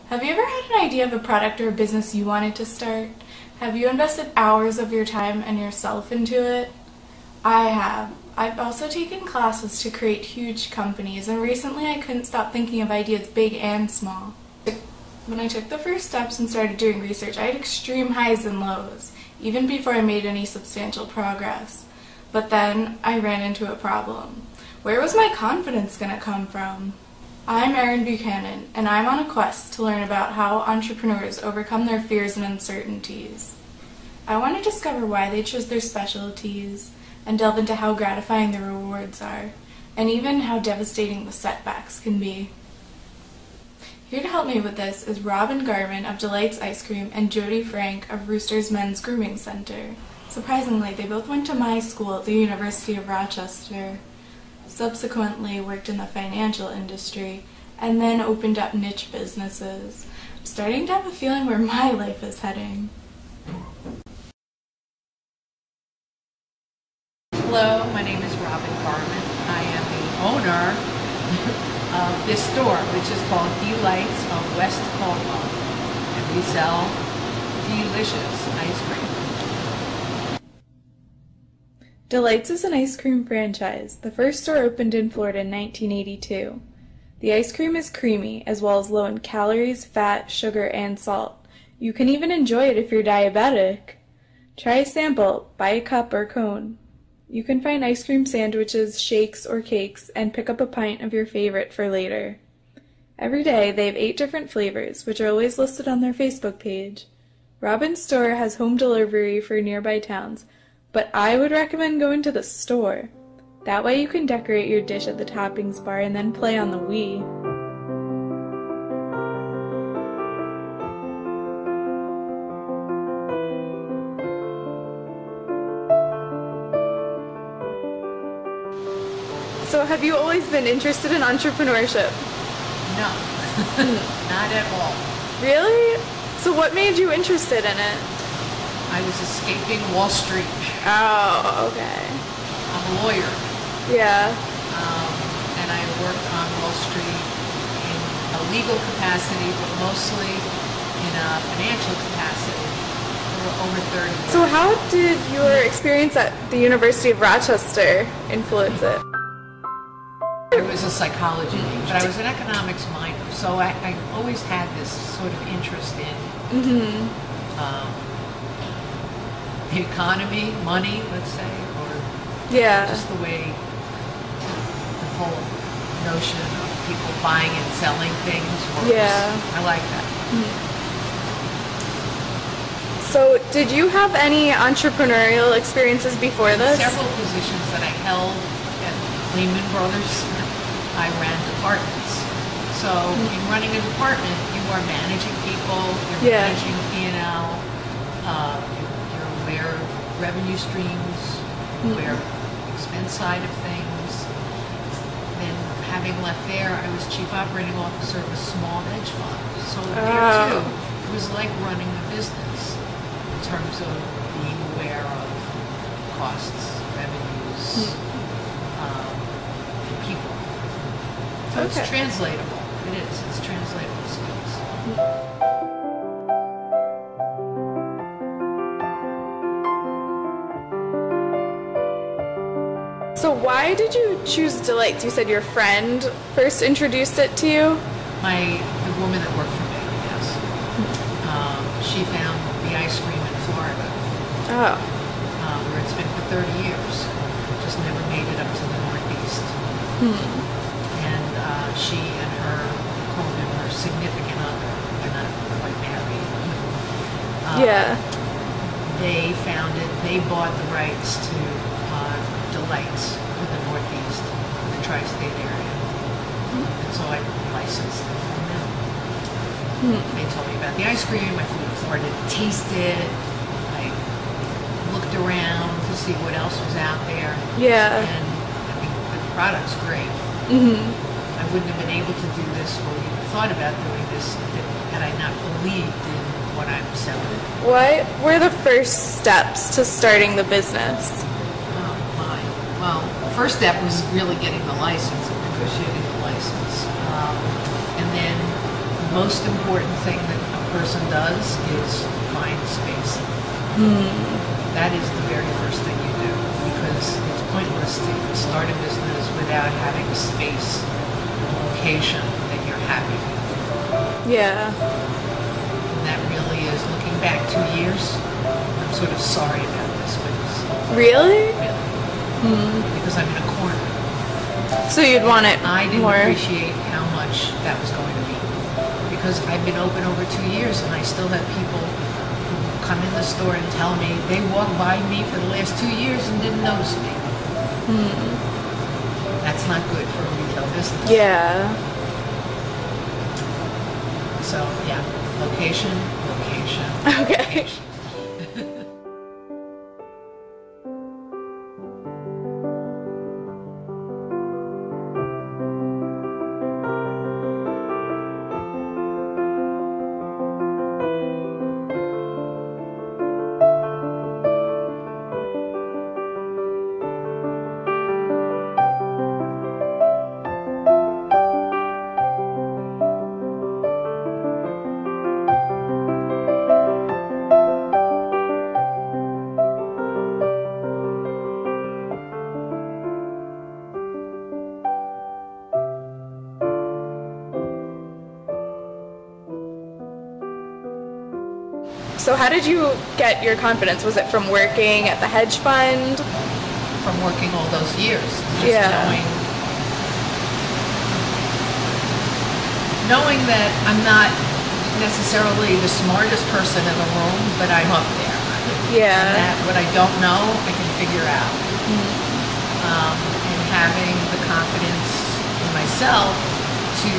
Have you ever had an idea of a product or a business you wanted to start? Have you invested hours of your time and yourself into it? I have. I've also taken classes to create huge companies, and recently I couldn't stop thinking of ideas big and small. When I took the first steps and started doing research, I had extreme highs and lows, even before I made any substantial progress. But then I ran into a problem. Where was my confidence going to come from? I'm Erin Buchanan, and I'm on a quest to learn about how entrepreneurs overcome their fears and uncertainties. I want to discover why they chose their specialties, and delve into how gratifying the rewards are, and even how devastating the setbacks can be. Here to help me with this is Robin Garman of Delights Ice Cream and Jody Frank of Rooster's Men's Grooming Center. Surprisingly, they both went to my school at the University of Rochester, subsequently worked in the financial industry, and then opened up niche businesses. I'm starting to have a feeling where my life is heading. Hello, my name is Robin Garman. I am the owner of this store, which is called Delights of West Caldwell, and we sell delicious ice cream. Delights is an ice cream franchise. The first store opened in Florida in 1982. The ice cream is creamy, as well as low in calories, fat, sugar, and salt. You can even enjoy it if you're diabetic. Try a sample, buy a cup or cone. You can find ice cream sandwiches, shakes, or cakes, and pick up a pint of your favorite for later. Every day, they have 8 different flavors, which are always listed on their Facebook page. Robin's store has home delivery for nearby towns, but I would recommend going to the store. That way you can decorate your dish at the toppings bar and then play on the Wii. So have you always been interested in entrepreneurship? No, not at all. Really? So what made you interested in it? I was escaping Wall Street. Oh, okay. I'm a lawyer. Yeah. And I worked on Wall Street in a legal capacity, but mostly in a financial capacity for over 30 years. So how did your experience at the University of Rochester influence it? I was a psychology major, but I was an economics minor, so I always had this sort of interest in the economy, money, let's say, or just the way the whole notion of people buying and selling things works. Yeah. I like that. So did you have any entrepreneurial experiences before this? Several positions that I held at Lehman Brothers. I ran departments. So in running a department, you are managing people, you're managing P&L, you're aware of revenue streams, aware of the expense side of things. Then having left there, I was chief operating officer of a small hedge fund. So there too, it was like running a business in terms of being aware of costs, revenues, and people. So it's translatable. It is. It's translatable skills. So why did you choose Delights? You said your friend first introduced it to you? The woman that worked for me, yes. She found the ice cream in Florida. Where it's been for 30 years. Just never made it up to the Northeast. And she and her Coleman were significant other. They're not quite married. They found it. They bought the rights to Delights for the Northeast, for the tri-state area. And so I licensed it from them. They told me about the ice cream. I flew to Florida to taste it. I looked around to see what else was out there. Yeah. And I mean, the product's great. I wouldn't have been able to do this or even thought about doing this had I not believed in what I'm selling. What were the first steps to starting the business? Oh my. Well, the first step was really getting the license and negotiating the license. And then most important thing that a person does is find space. That is the very first thing you do, because it's pointless to start a business without having a space, a location that you're happy with. Yeah. And that really is, looking back 2 years, I'm sort of sorry about this space. Really? Really. Because I'm in a corner. So you'd want it I didn't more. appreciate how much that was going to be. Because I've been open over 2 years and I still have people who come in the store and tell me they walked by me for the last 2 years and didn't notice me. That's not good for a retail business. Yeah. So yeah, location. Okay. So how did you get your confidence? Was it from working at the hedge fund? From working all those years. Just Yeah. knowing that I'm not necessarily the smartest person in the room, but I'm up there. Yeah. And that what I don't know, I can figure out. And having the confidence in myself to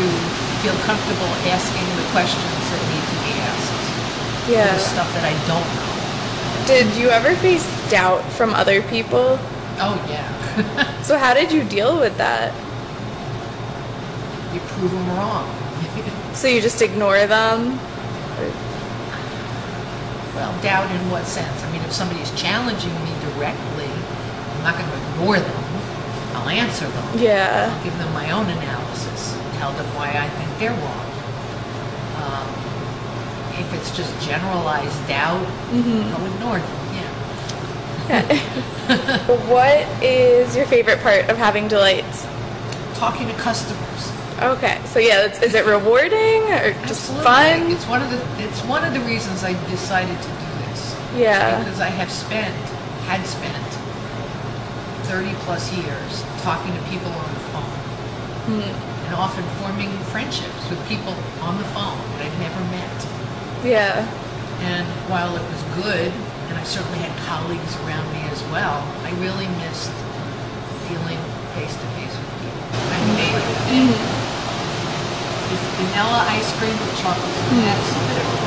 feel comfortable asking the questions that need to be asked. Yeah. The stuff that I don't know. Did you ever face doubt from other people? Oh yeah. So how did you deal with that? You prove them wrong. So you just ignore them? Well, doubt in what sense? I mean, if somebody's challenging me directly, I'm not going to ignore them. I'll answer them. Yeah. I'll give them my own analysis. Tell them why I think they're wrong. If it's just generalized doubt, I'll ignore them. Yeah. What is your favorite part of having Delights? Talking to customers. Okay, so yeah, is it rewarding or just Absolutely. fun? It's one of the reasons I decided to do this. Yeah. Because I had spent 30 plus years talking to people on the phone. And often forming friendships with people on the phone that I'd never met. Yeah. And while it was good, and I certainly had colleagues around me as well, I really missed dealing face to face with people. My favorite thing is vanilla ice cream with chocolate. That's